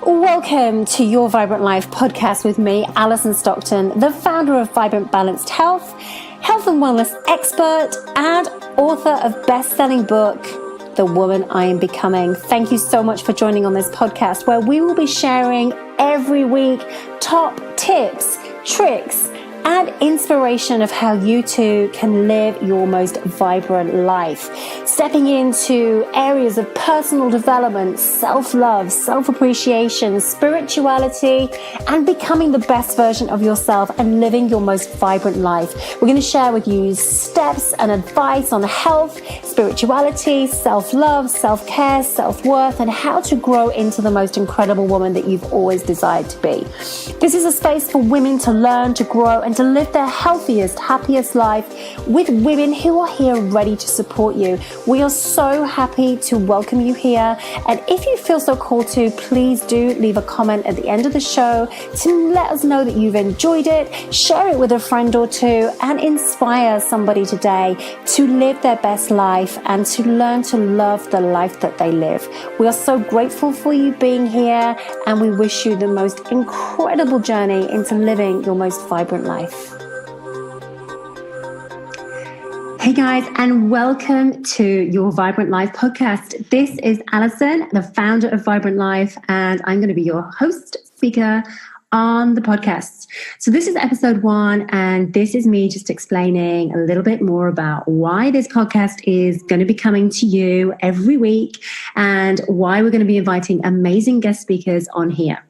Welcome to Your Vibrant Life podcast with me, Alison Stockton, the founder of Vibrant Balanced Health, health and wellness expert, and author of best-selling book, The Woman I Am Becoming. Thank you so much for joining on this podcast, where we will be sharing every week top tips, tricks, and inspiration of how you too can live your most vibrant life. Stepping into areas of personal development, self-love, self-appreciation, spirituality, and becoming the best version of yourself and living your most vibrant life. We're going to share with you steps and advice on health, spirituality, self-love, self-care, self-worth, and how to grow into the most incredible woman that you've always desired to be. This is a space for women to learn, to grow, and to live their healthiest, happiest life with women who are here ready to support you. We are so happy to welcome you here. And if you feel so called to, please do leave a comment at the end of the show to let us know that you've enjoyed it. Share it with a friend or two and inspire somebody today to live their best life and to learn to love the life that they live. We are so grateful for you being here, and we wish you the most incredible journey into living your most vibrant life. Hey guys, and welcome to Your Vibrant Life podcast. This is Alison, the founder of Vibrant Life, and I'm going to be your host, speaker on the podcast. So this is episode 1, and this is me just explaining a little bit more about why this podcast is going to be coming to you every week and why we're going to be inviting amazing guest speakers on here.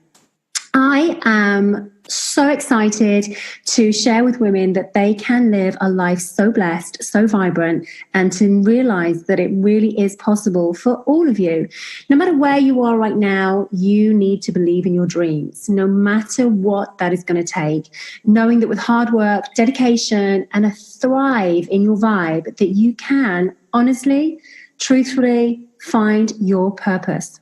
I am so excited to share with women that they can live a life so blessed, so vibrant, and to realize that it really is possible for all of you. No matter where you are right now, you need to believe in your dreams, no matter what that is going to take, knowing that with hard work, dedication, and a thrive in your vibe, that you can honestly, truthfully find your purpose.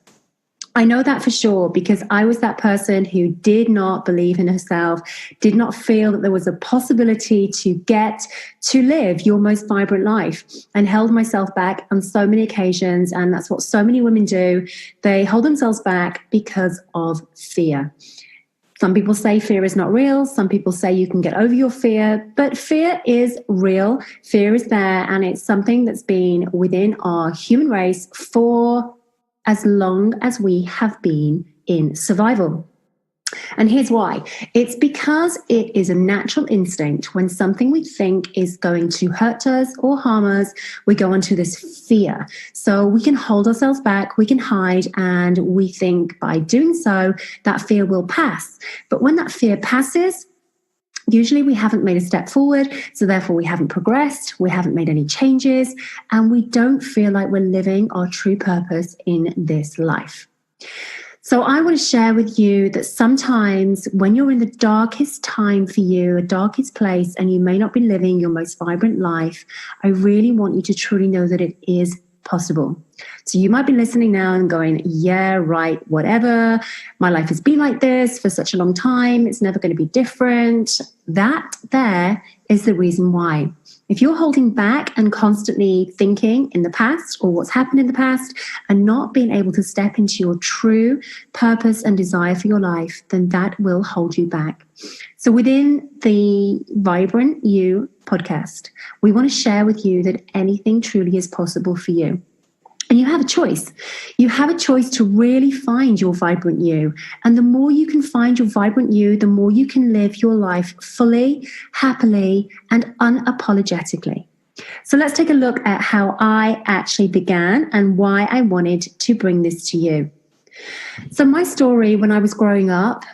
I know that for sure because I was that person who did not believe in herself, did not feel that there was a possibility to get to live your most vibrant life, and held myself back on so many occasions. And that's what so many women do. They hold themselves back because of fear. Some people say fear is not real. Some people say you can get over your fear, but fear is real. Fear is there, and it's something that's been within our human race for as long as we have been in survival. And here's why. It's because it is a natural instinct. When something we think is going to hurt us or harm us, we go into this fear. So we can hold ourselves back, we can hide, and we think by doing so, that fear will pass. But when that fear passes, usually we haven't made a step forward, so therefore we haven't progressed, we haven't made any changes, and we don't feel like we're living our true purpose in this life. So I want to share with you that sometimes when you're in the darkest time for you, a darkest place, and you may not be living your most vibrant life, I really want you to truly know that it is possible. So you might be listening now and going, yeah, right, whatever. My life has been like this for such a long time. It's never going to be different. That there is the reason why. If you're holding back and constantly thinking in the past or what's happened in the past and not being able to step into your true purpose and desire for your life, then that will hold you back. So within the Vibrant You podcast, we want to share with you that anything truly is possible for you. And you have a choice. You have a choice to really find your vibrant you. And the more you can find your vibrant you, the more you can live your life fully, happily, and unapologetically. So let's take a look at how I actually began and why I wanted to bring this to you. So my story when I was growing up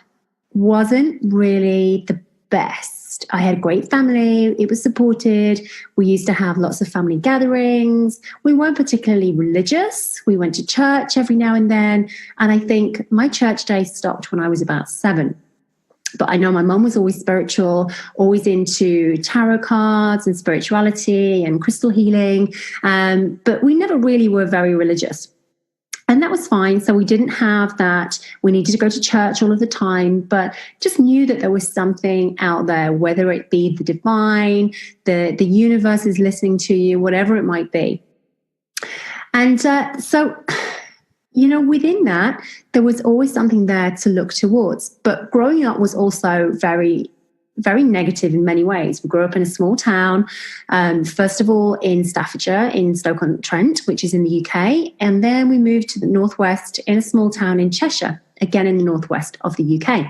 wasn't really the best. I had a great family. It was supported. We used to have lots of family gatherings. We weren't particularly religious. We went to church every now and then. And I think my church days stopped when I was about 7. But I know my mum was always spiritual, always into tarot cards and spirituality and crystal healing. But we never really were very religious. And that was fine. So we didn't have that. We needed to go to church all of the time, but just knew that there was something out there, whether it be the divine, the universe is listening to you, whatever it might be. And so within that, there was always something there to look towards. But growing up was also very, very negative in many ways. We grew up in a small town, first of all in Staffordshire, in Stoke-on-Trent, which is in the UK. And then we moved to the northwest in a small town in Cheshire, again in the northwest of the UK.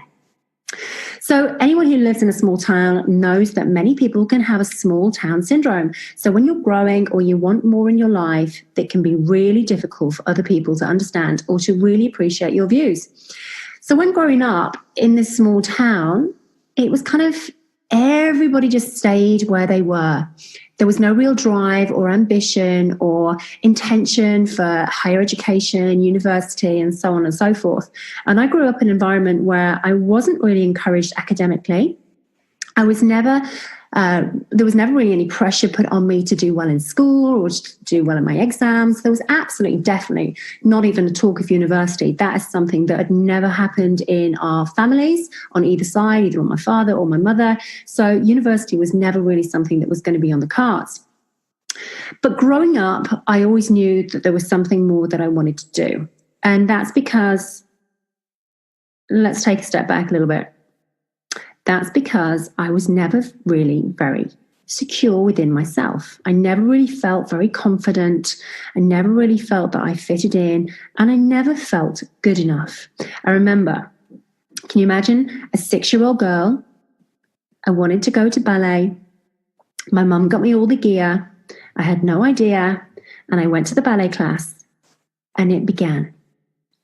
So anyone who lives in a small town knows that many people can have a small town syndrome. So when you're growing or you want more in your life, it can be really difficult for other people to understand or to really appreciate your views. So when growing up in this small town, it was kind of everybody just stayed where they were. There was no real drive or ambition or intention for higher education, university, and so on and so forth. And I grew up in an environment where I wasn't really encouraged academically. There was never really any pressure put on me to do well in school or to do well in my exams. There was absolutely, definitely not even a talk of university. That is something that had never happened in our families on either side, either on my father or my mother. So university was never really something that was going to be on the cards. But growing up, I always knew that there was something more that I wanted to do. And that's because, let's take a step back a little bit. That's because I was never really very secure within myself. I never really felt very confident. I never really felt that I fitted in, and I never felt good enough. I remember, can you imagine a 6-year-old girl? I wanted to go to ballet. My mum got me all the gear. I had no idea, and I went to the ballet class, and it began.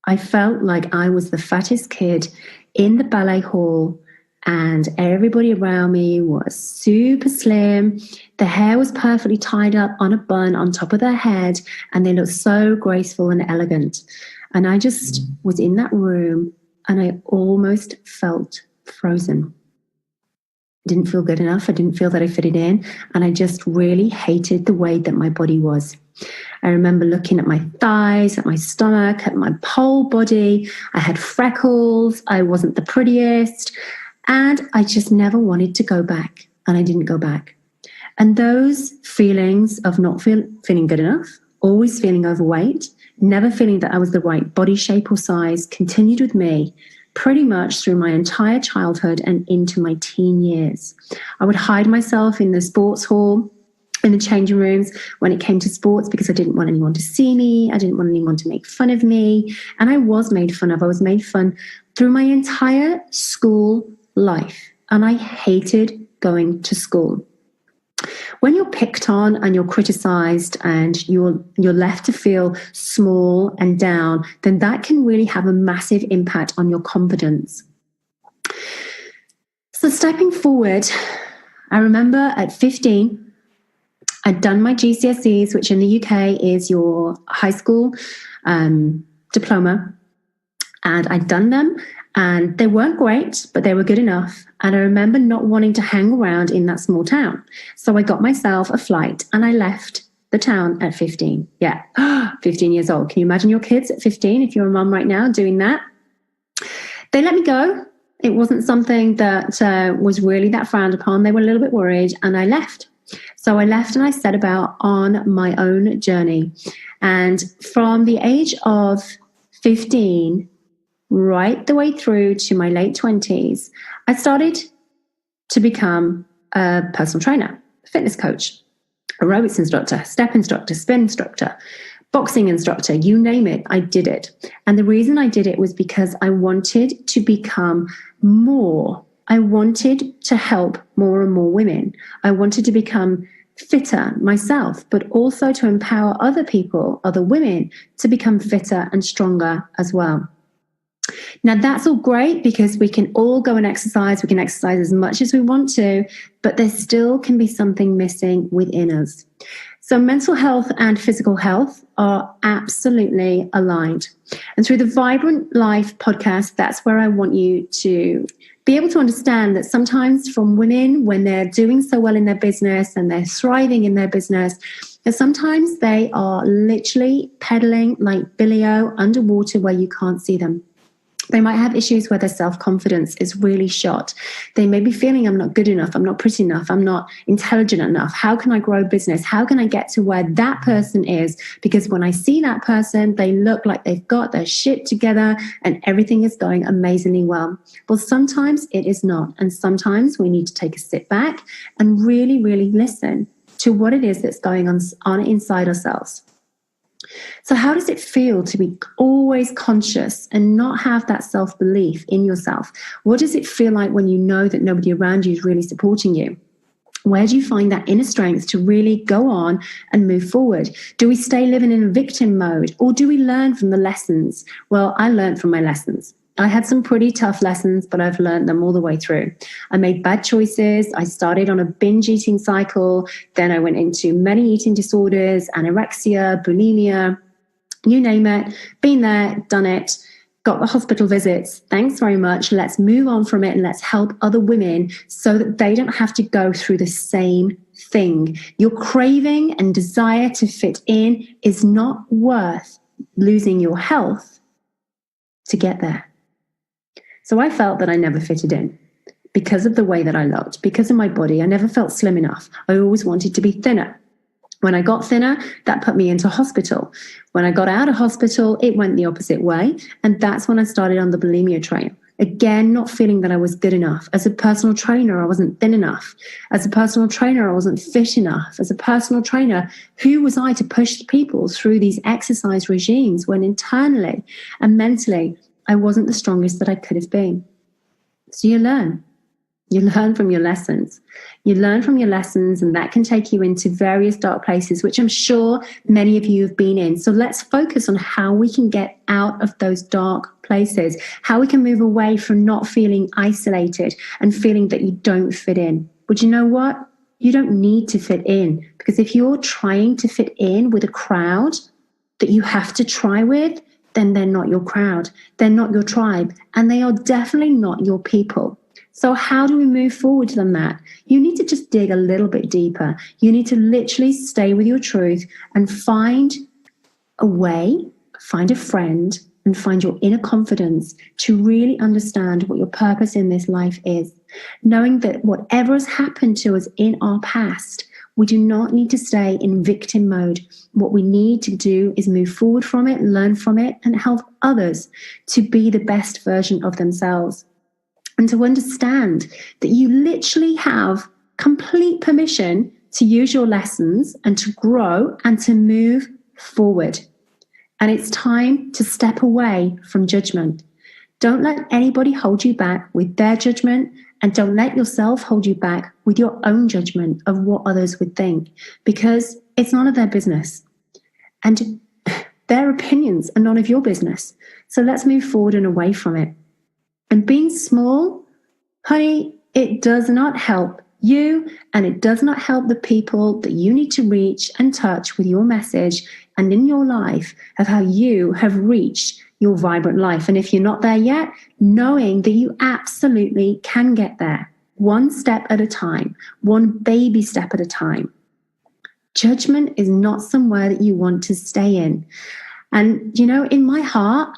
I felt like I was the fattest kid in the ballet hall, and everybody around me was super slim. The hair was perfectly tied up on a bun on top of their head, and they looked so graceful and elegant. And I just was in that room, and I almost felt frozen. I didn't feel good enough. I didn't feel that I fitted in, and I just really hated the way that my body was. I remember looking at my thighs, at my stomach, at my whole body. I had freckles. I wasn't the prettiest. And I just never wanted to go back, and I didn't go back. And those feelings of not feeling good enough, always feeling overweight, never feeling that I was the right body shape or size, continued with me pretty much through my entire childhood and into my teen years. I would hide myself in the sports hall, in the changing rooms when it came to sports, because I didn't want anyone to see me. I didn't want anyone to make fun of me. And I was made fun of. I was made fun through my entire school life, and I hated going to school. When you're picked on and you're criticized and you're left to feel small and down, then that can really have a massive impact on your confidence. So stepping forward, I remember at 15, I'd done my GCSEs, which in the UK is your high school diploma, and I'd done them. And they weren't great, but they were good enough. And I remember not wanting to hang around in that small town. So I got myself a flight and I left the town at 15. Yeah, 15 years old. Can you imagine your kids at 15, if you're a mum right now, doing that? They let me go. It wasn't something that was really that frowned upon. They were a little bit worried, and I left. So I left and I set about on my own journey. And from the age of 15, right the way through to my late 20s, I started to become a personal trainer, fitness coach, aerobics instructor, step instructor, spin instructor, boxing instructor, you name it, I did it. And the reason I did it was because I wanted to become more. I wanted to help more and more women. I wanted to become fitter myself, but also to empower other people, other women, to become fitter and stronger as well. Now, that's all great because we can all go and exercise. We can exercise as much as we want to, but there still can be something missing within us. So mental health and physical health are absolutely aligned. And through the Vibrant Life podcast, that's where I want you to be able to understand that sometimes from women, when they're doing so well in their business and they're thriving in their business, that sometimes they are literally pedaling like Billy-O underwater where you can't see them. They might have issues where their self-confidence is really shot. They may be feeling, I'm not good enough, I'm not pretty enough, I'm not intelligent enough. How can I grow business? How can I get to where that person is? Because when I see that person, they look like they've got their shit together and everything is going amazingly well. Well, sometimes it is not. And sometimes we need to take a sit back and really, really listen to what it is that's going on inside ourselves. So how does it feel to be always conscious and not have that self-belief in yourself? What does it feel like when you know that nobody around you is really supporting you? Where do you find that inner strength to really go on and move forward? Do we stay living in a victim mode, or do we learn from the lessons? Well, I learned from my lessons. I had some pretty tough lessons, but I've learned them all the way through. I made bad choices. I started on a binge eating cycle. Then I went into many eating disorders, anorexia, bulimia, you name it. Been there, done it, got the hospital visits. Thanks very much. Let's move on from it and let's help other women so that they don't have to go through the same thing. Your craving and desire to fit in is not worth losing your health to get there. So I felt that I never fitted in because of the way that I looked, because of my body. I never felt slim enough. I always wanted to be thinner. When I got thinner, that put me into hospital. When I got out of hospital, it went the opposite way. And that's when I started on the bulimia trail. Again, not feeling that I was good enough. As a personal trainer, I wasn't thin enough. As a personal trainer, I wasn't fit enough. As a personal trainer, who was I to push people through these exercise regimes when internally and mentally, I wasn't the strongest that I could have been? So you learn. You learn from your lessons. You learn from your lessons, and that can take you into various dark places, which I'm sure many of you have been in. So let's focus on how we can get out of those dark places, how we can move away from not feeling isolated and feeling that you don't fit in. But you know what? You don't need to fit in, because if you're trying to fit in with a crowd that you have to try with, then they're not your crowd. They're not your tribe, and they are definitely not your people. So how do we move forward from that? You need to just dig a little bit deeper. You need to literally stay with your truth and find a way, find a friend, and find your inner confidence to really understand what your purpose in this life is. Knowing that whatever has happened to us in our past, we do not need to stay in victim mode. What we need to do is move forward from it, learn from it, and help others to be the best version of themselves. And to understand that you literally have complete permission to use your lessons and to grow and to move forward. And it's time to step away from judgment. Don't let anybody hold you back with their judgment, and don't let yourself hold you back with your own judgment of what others would think, because it's none of their business. And their opinions are none of your business. So let's move forward and away from it. And being small, honey, it does not help you, and it does not help the people that you need to reach and touch with your message and in your life of how you have reached your vibrant life. And if you're not there yet, knowing that you absolutely can get there, one step at a time, one baby step at a time. Judgment is not somewhere that you want to stay in. And, you know, in my heart,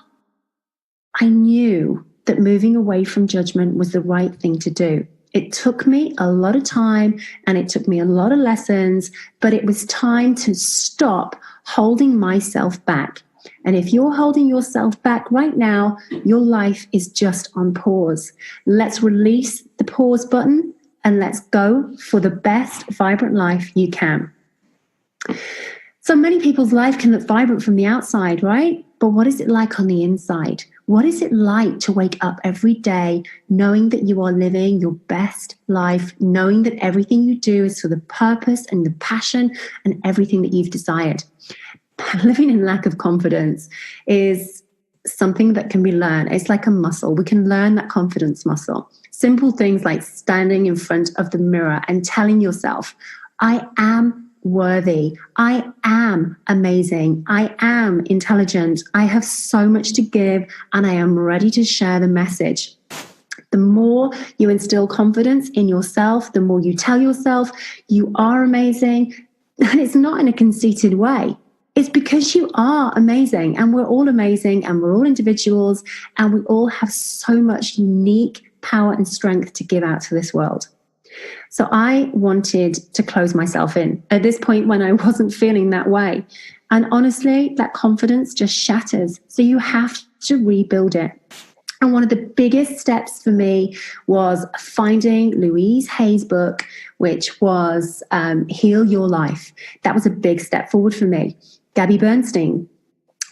I knew that moving away from judgment was the right thing to do. It took me a lot of time and it took me a lot of lessons, but it was time to stop holding myself back. And if you're holding yourself back right now, your life is just on pause. Let's release the pause button and let's go for the best vibrant life you can. So many people's life can look vibrant from the outside, right? But what is it like on the inside? What is it like to wake up every day knowing that you are living your best life, knowing that everything you do is for the purpose and the passion and everything that you've desired? Living in lack of confidence is something that can be learned. It's like a muscle. We can learn that confidence muscle. Simple things like standing in front of the mirror and telling yourself, I am worthy. I am amazing. I am intelligent. I have so much to give and I am ready to share the message. The more you instill confidence in yourself, the more you tell yourself you are amazing. And it's not in a conceited way. It's because you are amazing, and we're all amazing, and we're all individuals, and we all have so much unique power and strength to give out to this world. So I wanted to close myself in at this point when I wasn't feeling that way. And honestly, that confidence just shatters. So you have to rebuild it. And one of the biggest steps for me was finding Louise Hay's book, which was Heal Your Life. That was a big step forward for me. Gabby Bernstein,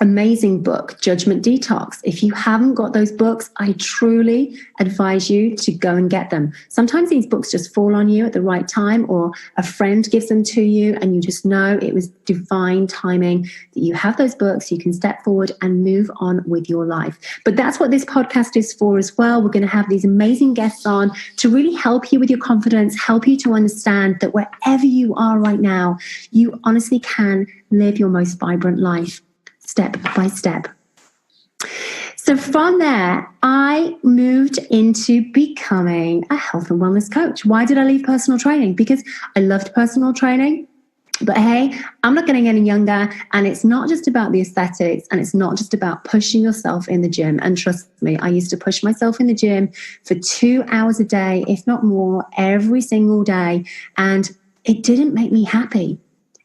amazing book, Judgment Detox. If you haven't got those books, I truly advise you to go and get them. Sometimes these books just fall on you at the right time, or a friend gives them to you and you just know it was divine timing that you have those books, you can step forward and move on with your life. But that's what this podcast is for as well. We're going to have these amazing guests on to really help you with your confidence, help you to understand that wherever you are right now, you honestly can live your most vibrant life, step by step. So from there, I moved into becoming a health and wellness coach. Why did I leave personal training? Because I loved personal training. But hey, I'm not getting any younger, and it's not just about the aesthetics, and it's not just about pushing yourself in the gym. And trust me, I used to push myself in the gym for 2 hours a day, if not more, every single day. And it didn't make me happy.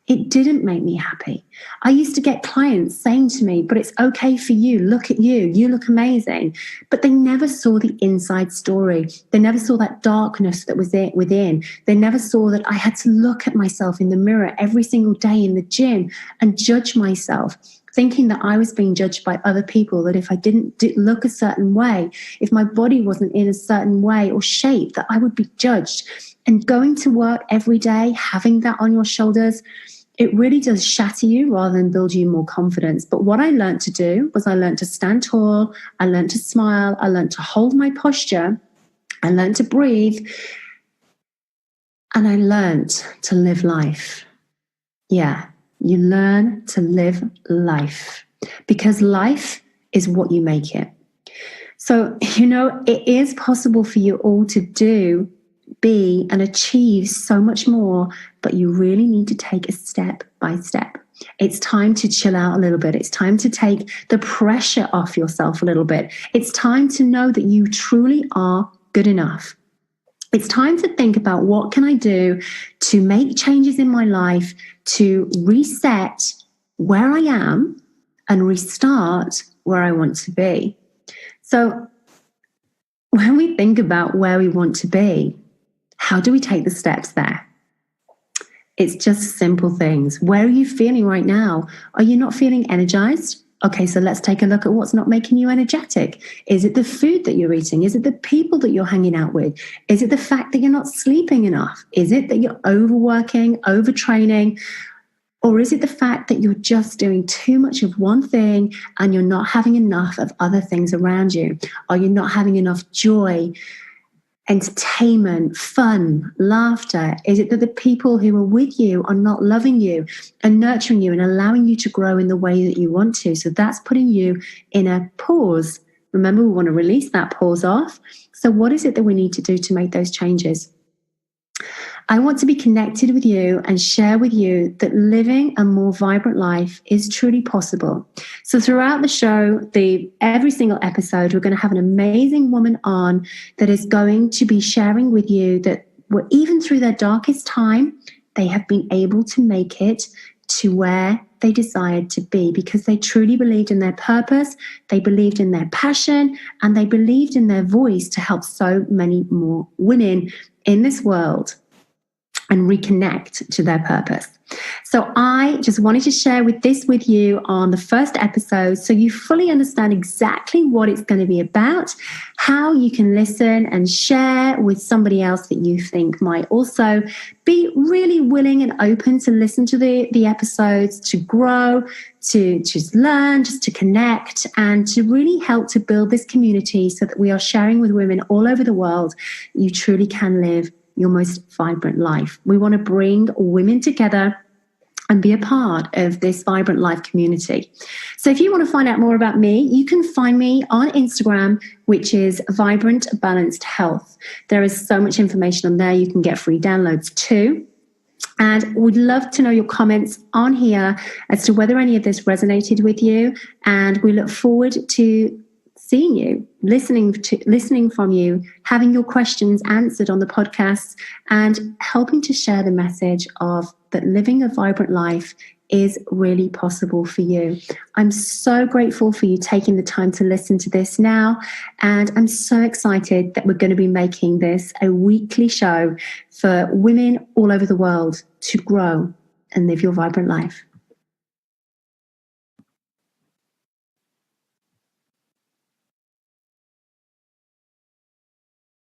It didn't make me happy. I used to get clients saying to me, but it's okay for you. Look at you. You look amazing. But they never saw the inside story. They never saw that darkness that was there within. They never saw that I had to look at myself in the mirror every single day in the gym and judge myself, thinking that I was being judged by other people, that if I didn't look a certain way, if my body wasn't in a certain way or shape, that I would be judged. And going to work every day, having that on your shoulders, it really does shatter you rather than build you more confidence. But what I learned to do was I learned to stand tall, I learned to smile, I learned to hold my posture, I learned to breathe, and I learned to live life. Yeah, you learn to live life, because life is what you make it. So, it is possible for you all to do, be, and achieve so much more, but you really need to take a step by step. It's time to chill out a little bit. It's time to take the pressure off yourself a little bit. It's time to know that you truly are good enough. It's time to think about, what can I do to make changes in my life to reset where I am and restart where I want to be. So when we think about where we want to be, how do we take the steps there? It's just simple things. Where are you feeling right now? Are you not feeling energized? Okay, so let's take a look at what's not making you energetic. Is it the food that you're eating? Is it the people that you're hanging out with? Is it the fact that you're not sleeping enough? Is it that you're overworking, overtraining? Or is it the fact that you're just doing too much of one thing and you're not having enough of other things around you? Are you not having enough joy, entertainment, fun, laughter? Is it that the people who are with you are not loving you and nurturing you and allowing you to grow in the way that you want to? So that's putting you in a pause. Remember, we want to release that pause off. So what is it that we need to do to make those changes? I want to be connected with you and share with you that living a more vibrant life is truly possible. So throughout the show, every single episode, we're going to have an amazing woman on that is going to be sharing with you that even through their darkest time, they have been able to make it to where they desired to be, because they truly believed in their purpose, they believed in their passion, and they believed in their voice to help so many more women in this world and reconnect to their purpose. So I just wanted to share with you on the first episode, so you fully understand exactly what it's going to be about, how you can listen and share with somebody else that you think might also be really willing and open to listen to the episodes, to grow, to just learn, just to connect, and to really help to build this community so that we are sharing with women all over the world. You truly can live your most vibrant life. We want to bring women together and be a part of this vibrant life community. So if you want to find out more about me, you can find me on Instagram, which is Vibrant Balanced Health. There is so much information on there. You can get free downloads too. And we'd love to know your comments on here as to whether any of this resonated with you. And we look forward to seeing you, listening from you, having your questions answered on the podcast, and helping to share the message of that living a vibrant life is really possible for you. I'm so grateful for you taking the time to listen to this now. And I'm so excited that we're going to be making this a weekly show for women all over the world to grow and live your vibrant life.